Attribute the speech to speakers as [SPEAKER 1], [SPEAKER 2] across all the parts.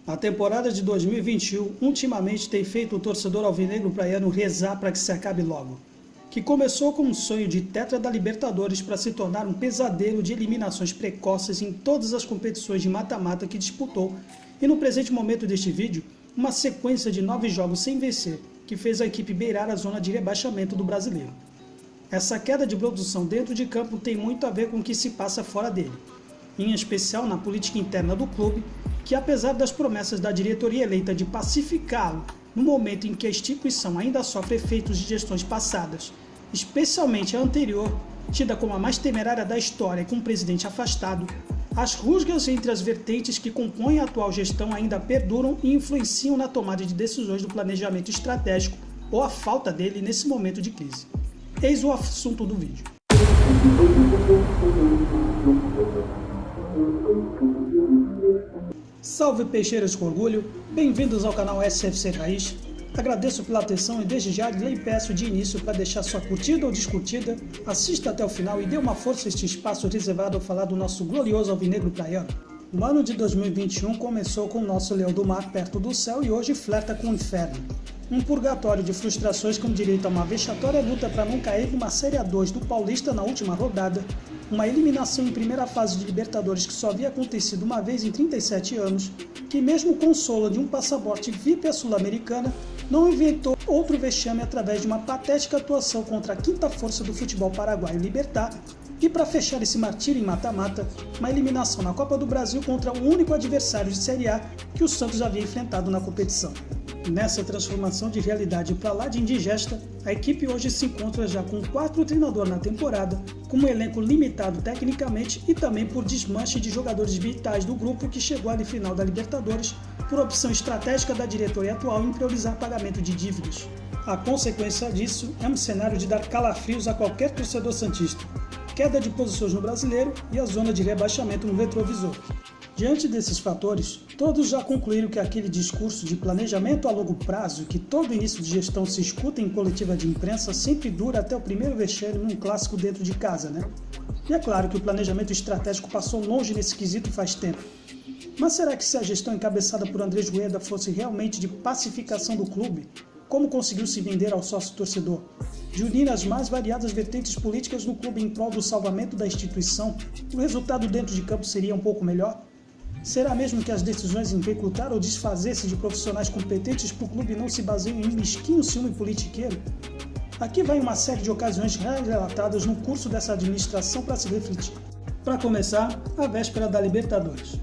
[SPEAKER 1] A temporada de 2021 ultimamente tem feito o torcedor alvinegro praiano rezar para que se acabe logo. Que começou com um sonho de tetra da Libertadores para se tornar um pesadelo de eliminações precoces em todas as competições de mata-mata que disputou e no presente momento deste vídeo, uma sequência de 9 jogos sem vencer, que fez a equipe beirar a zona de rebaixamento do brasileiro. Essa queda de produção dentro de campo tem muito a ver com o que se passa fora dele, em especial na política interna do clube, que apesar das promessas da diretoria eleita de pacificá-lo no momento em que a instituição ainda sofre efeitos de gestões passadas, especialmente a anterior, tida como a mais temerária da história com um presidente afastado, as rusgas entre as vertentes que compõem a atual gestão ainda perduram e influenciam na tomada de decisões do planejamento estratégico ou a falta dele nesse momento de crise. Eis o assunto do vídeo. Salve peixeiros com orgulho, bem-vindos ao canal SFC Raiz. Agradeço pela atenção e desde já lhe peço de início para deixar sua curtida ou descurtida, assista até o final e dê uma força a este espaço reservado ao falar do nosso glorioso alvinegro praiano. O ano de 2021 começou com o nosso leão do mar perto do céu e hoje flerta com o inferno. Um purgatório de frustrações com direito a uma vexatória luta para não cair numa Série A2 do Paulista na última rodada, uma eliminação em primeira fase de Libertadores que só havia acontecido uma vez em 37 anos, que mesmo com solo de um passaporte VIP à Sul-Americana, não inventou outro vexame através de uma patética atuação contra a quinta força do futebol paraguaio Libertad, e para fechar esse martírio em mata-mata, uma eliminação na Copa do Brasil contra o único adversário de Série A que o Santos havia enfrentado na competição. Nessa transformação de realidade para lá de indigesta, a equipe hoje se encontra já com 4 treinadores na temporada, com um elenco limitado tecnicamente e também por desmanche de jogadores vitais do grupo que chegou à final da Libertadores por opção estratégica da diretoria atual em priorizar pagamento de dívidas. A consequência disso é um cenário de dar calafrios a qualquer torcedor santista, queda de posições no brasileiro e a zona de rebaixamento no retrovisor. Diante desses fatores, todos já concluíram que aquele discurso de planejamento a longo prazo que todo início de gestão se escuta em coletiva de imprensa sempre dura até o primeiro vexame num clássico dentro de casa, né? E é claro que o planejamento estratégico passou longe nesse quesito faz tempo. Mas será que se a gestão encabeçada por Andrés Rueda fosse realmente de pacificação do clube, como conseguiu se vender ao sócio-torcedor, de unir as mais variadas vertentes políticas no clube em prol do salvamento da instituição, o resultado dentro de campo seria um pouco melhor? Será mesmo que as decisões em recrutar ou desfazer-se de profissionais competentes para o clube não se baseiam em um mesquinho ciúme politiqueiro? Aqui vai uma série de ocasiões relatadas no curso dessa administração para se refletir. Para começar, a véspera da Libertadores.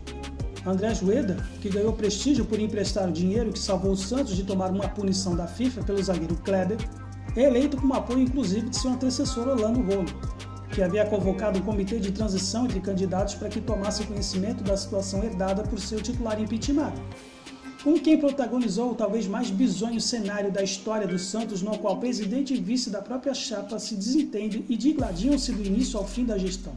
[SPEAKER 1] Andrés Rueda, que ganhou prestígio por emprestar o dinheiro que salvou o Santos de tomar uma punição da FIFA pelo zagueiro Kleber, é eleito com apoio inclusive de seu antecessor Orlando Rolo, que havia convocado um comitê de transição entre candidatos para que tomasse conhecimento da situação herdada por seu titular impeachmentado. Com quem protagonizou o talvez mais bizonho cenário da história do Santos, no qual presidente e vice da própria chapa se desentendem e digladiam-se do início ao fim da gestão.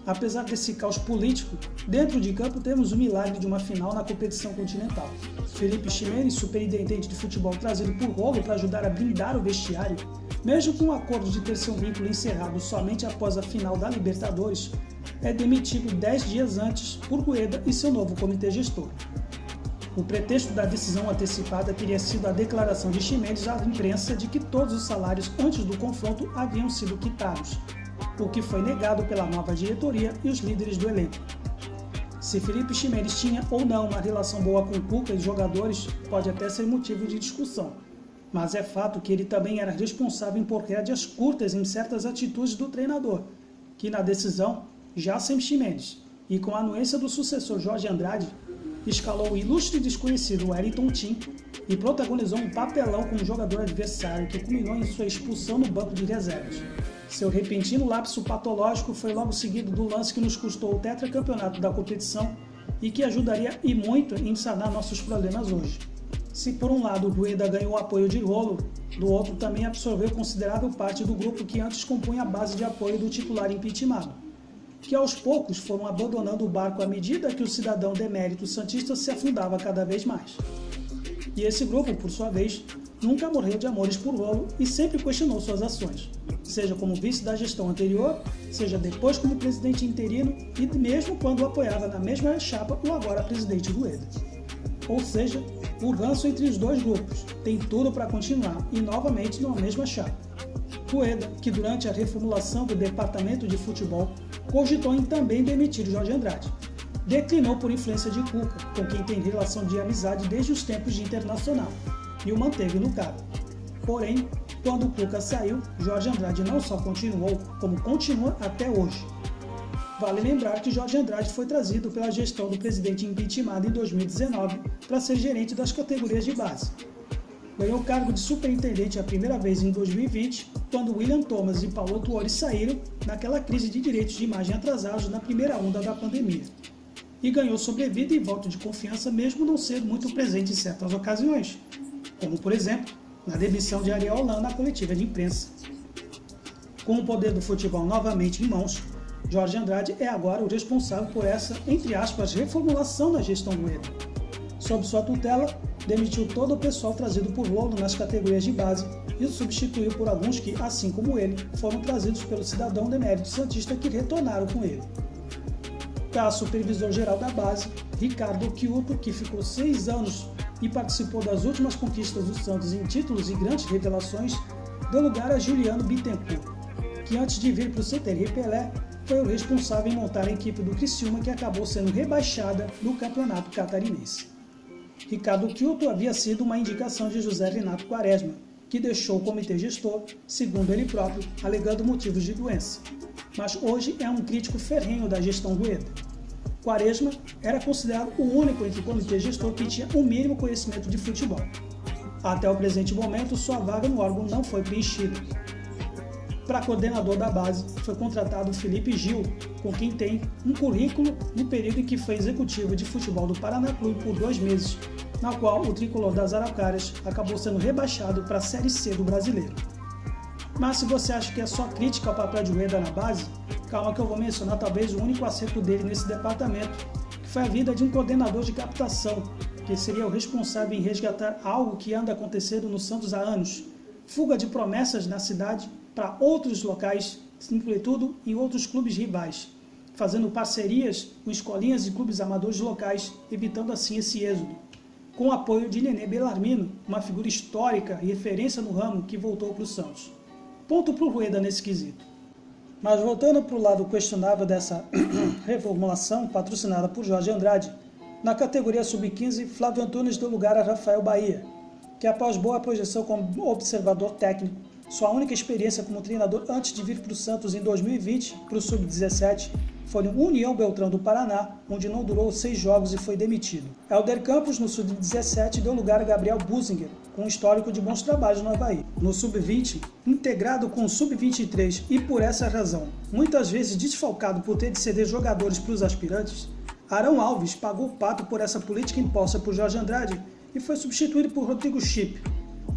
[SPEAKER 1] Apesar desse caos político, dentro de campo temos o milagre de uma final na competição continental. Felipe Ximenes, superintendente de futebol trazido por Rolo para ajudar a blindar o vestiário, mesmo com o acordo de ter seu vínculo encerrado somente após a final da Libertadores, é demitido 10 dias antes por Rueda e seu novo comitê gestor. O pretexto da decisão antecipada teria sido a declaração de Ximenes à imprensa de que todos os salários antes do confronto haviam sido quitados, o que foi negado pela nova diretoria e os líderes do elenco. Se Felipe Ximenes tinha ou não uma relação boa com o Cuca e os jogadores, pode até ser motivo de discussão. Mas é fato que ele também era responsável por rédeas curtas em certas atitudes do treinador, que na decisão, já sem Ximenes, e com a anuência do sucessor Jorge Andrade, escalou o ilustre desconhecido Wellington Tim e protagonizou um papelão com um jogador adversário que culminou em sua expulsão no banco de reservas. Seu repentino lapso patológico foi logo seguido do lance que nos custou o tetracampeonato da competição e que ajudaria e muito em sanar nossos problemas hoje. Se por um lado o Rueda ganhou o apoio de Rolo, do outro também absorveu considerável parte do grupo que antes compunha a base de apoio do titular impeachmentado, que aos poucos foram abandonando o barco à medida que o cidadão demérito santista se afundava cada vez mais. E esse grupo, por sua vez, nunca morreu de amores por Rolo e sempre questionou suas ações. seja como vice da gestão anterior, seja depois como presidente interino e mesmo quando apoiava na mesma chapa o agora presidente Rueda. Ou seja, o ranço entre os dois grupos tem tudo para continuar e novamente numa mesma chapa. Rueda, que durante a reformulação do departamento de futebol cogitou em também demitir Jorge Andrade, declinou por influência de Cuca, com quem tem relação de amizade desde os tempos de Internacional, e o manteve no cargo. Porém, quando Cuca saiu, Jorge Andrade não só continuou, como continua até hoje. Vale lembrar que Jorge Andrade foi trazido pela gestão do presidente impeachmentado em 2019 para ser gerente das categorias de base. Ganhou o cargo de superintendente a primeira vez em 2020, quando William Thomas e Paulo Tuori saíram naquela crise de direitos de imagem atrasados na primeira onda da pandemia. E ganhou sobrevida e voto de confiança mesmo não sendo muito presente em certas ocasiões, como por exemplo, na demissão de Ariel Holan na coletiva de imprensa. Com o poder do futebol novamente em mãos, Jorge Andrade é agora o responsável por essa, entre aspas, reformulação da gestão Rueda. Sob sua tutela, demitiu todo o pessoal trazido por Lolo nas categorias de base e o substituiu por alguns que, assim como ele, foram trazidos pelo cidadão de mérito santista que retornaram com ele. Para supervisor-geral da base, Ricardo Kyoto, que ficou 6 anos e participou das últimas conquistas do Santos em títulos e grandes revelações, deu lugar a Juliano Bittencourt, que antes de vir para o CTR Pelé, foi o responsável em montar a equipe do Criciúma, que acabou sendo rebaixada no campeonato catarinense. Ricardo Kyoto havia sido uma indicação de José Renato Quaresma, que deixou o comitê gestor, segundo ele próprio, alegando motivos de doença. Mas hoje é um crítico ferrenho da gestão Rueda. Quaresma era considerado o único entre o comitê gestor que tinha o mínimo conhecimento de futebol. Até o presente momento, sua vaga no órgão não foi preenchida. Para coordenador da base, foi contratado Felipe Gil, com quem tem um currículo no período em que foi executivo de futebol do Paraná Clube por 2 meses, na qual o tricolor das Araucárias acabou sendo rebaixado para a Série C do Brasileiro. Mas se você acha que é só crítica ao papel de Rueda na base, calma que eu vou mencionar talvez o único acerto dele nesse departamento, que foi a vinda de um coordenador de captação, que seria o responsável em resgatar algo que anda acontecendo no Santos há anos, fuga de promessas na cidade para outros locais, sobretudo em outros clubes rivais, fazendo parcerias com escolinhas e clubes amadores locais, evitando assim esse êxodo, com o apoio de Nenê Belarmino, uma figura histórica e referência no ramo que voltou para o Santos. Ponto para o Rueda nesse quesito. Mas voltando para o lado questionável dessa reformulação patrocinada por Jorge Andrade, na categoria sub-15, Flávio Antunes deu lugar a Rafael Bahia, que após boa projeção como observador técnico, sua única experiência como treinador antes de vir para o Santos em 2020, para o sub-17, foi no União Beltrão do Paraná, onde não durou 6 jogos e foi demitido. Helder Campos, no sub-17, deu lugar a Gabriel Businger, com um histórico de bons trabalhos no Avaí. No sub-20, integrado com o sub-23 e por essa razão, muitas vezes desfalcado por ter de ceder jogadores para os aspirantes, Arão Alves pagou o pato por essa política imposta por Jorge Andrade e foi substituído por Rodrigo Chip.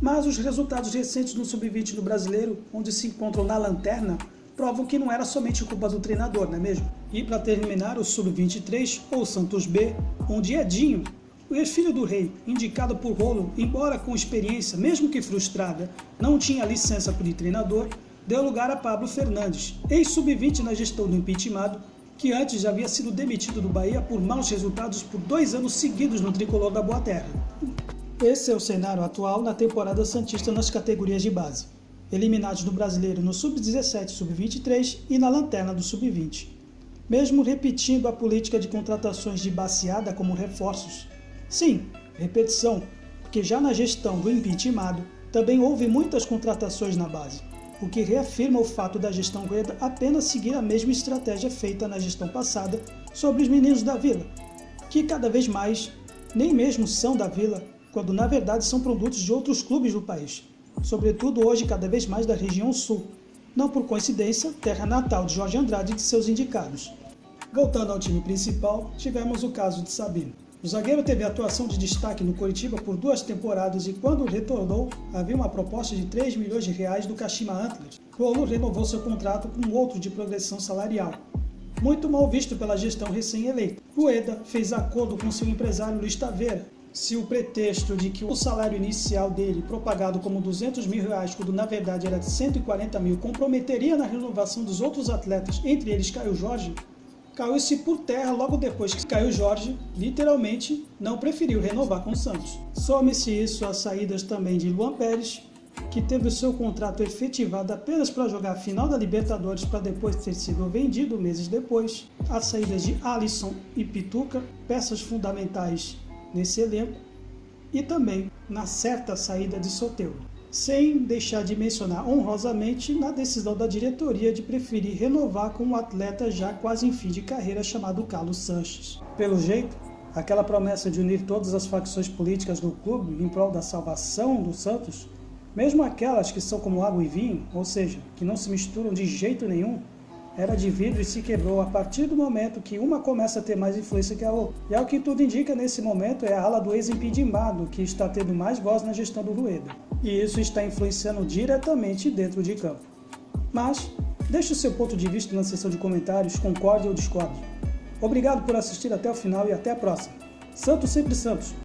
[SPEAKER 1] Mas os resultados recentes no sub-20 do Brasileiro, onde se encontram na lanterna, provam que não era somente culpa do treinador, não é mesmo? E para terminar, o sub-23, ou Santos B, onde Edinho, o ex-filho do rei, indicado por Rolo, embora com experiência, mesmo que frustrada, não tinha licença de treinador, deu lugar a Pablo Fernandes, ex-sub-20 na gestão do impeachmentado, que antes já havia sido demitido do Bahia por maus resultados por 2 anos seguidos no tricolor da Boa Terra. Esse é o cenário atual na temporada santista nas categorias de base, eliminados do Brasileiro no sub-17 e sub-23 e na lanterna do sub-20. Mesmo repetindo a política de contratações de baseada como reforços. Sim, repetição, porque já na gestão do impeachmentado também houve muitas contratações na base, o que reafirma o fato da gestão Rueda apenas seguir a mesma estratégia feita na gestão passada sobre os meninos da Vila, que cada vez mais nem mesmo são da Vila, quando na verdade são produtos de outros clubes do país, sobretudo hoje cada vez mais da região sul, não por coincidência, terra natal de Jorge Andrade e de seus indicados. Voltando ao time principal, tivemos o caso de Sabino. O zagueiro teve atuação de destaque no Coritiba por 2 temporadas e quando retornou, havia uma proposta de 3 milhões de reais do Kashima Antlers. Rolo renovou seu contrato com outro de progressão salarial, muito mal visto pela gestão recém-eleita. Rueda fez acordo com seu empresário Luiz Taveira, Se o pretexto de que o salário inicial dele, propagado como R$200 mil, quando na verdade era de 140 mil, comprometeria na renovação dos outros atletas, entre eles Caio Jorge, caiu-se por terra logo depois que Caio Jorge, literalmente, não preferiu renovar com o Santos. Some-se isso às saídas também de Luan Pérez, que teve o seu contrato efetivado apenas para jogar a final da Libertadores para depois ter sido vendido meses depois, as saídas de Alisson e Pituca, peças fundamentais nesse elenco, e também na certa saída de Soteldo. Sem deixar de mencionar honrosamente na decisão da diretoria de preferir renovar com um atleta já quase em fim de carreira chamado Carlos Sanches. Pelo jeito, aquela promessa de unir todas as facções políticas do clube em prol da salvação do Santos, mesmo aquelas que são como água e vinho, ou seja, que não se misturam de jeito nenhum, era de vidro e se quebrou a partir do momento que uma começa a ter mais influência que a outra. E ao que tudo indica nesse momento é a ala do ex-impedimado que está tendo mais voz na gestão do Rueda. E isso está influenciando diretamente dentro de campo. Mas, deixe o seu ponto de vista na seção de comentários, concorde ou discorde. Obrigado por assistir até o final e até a próxima. Santos sempre Santos!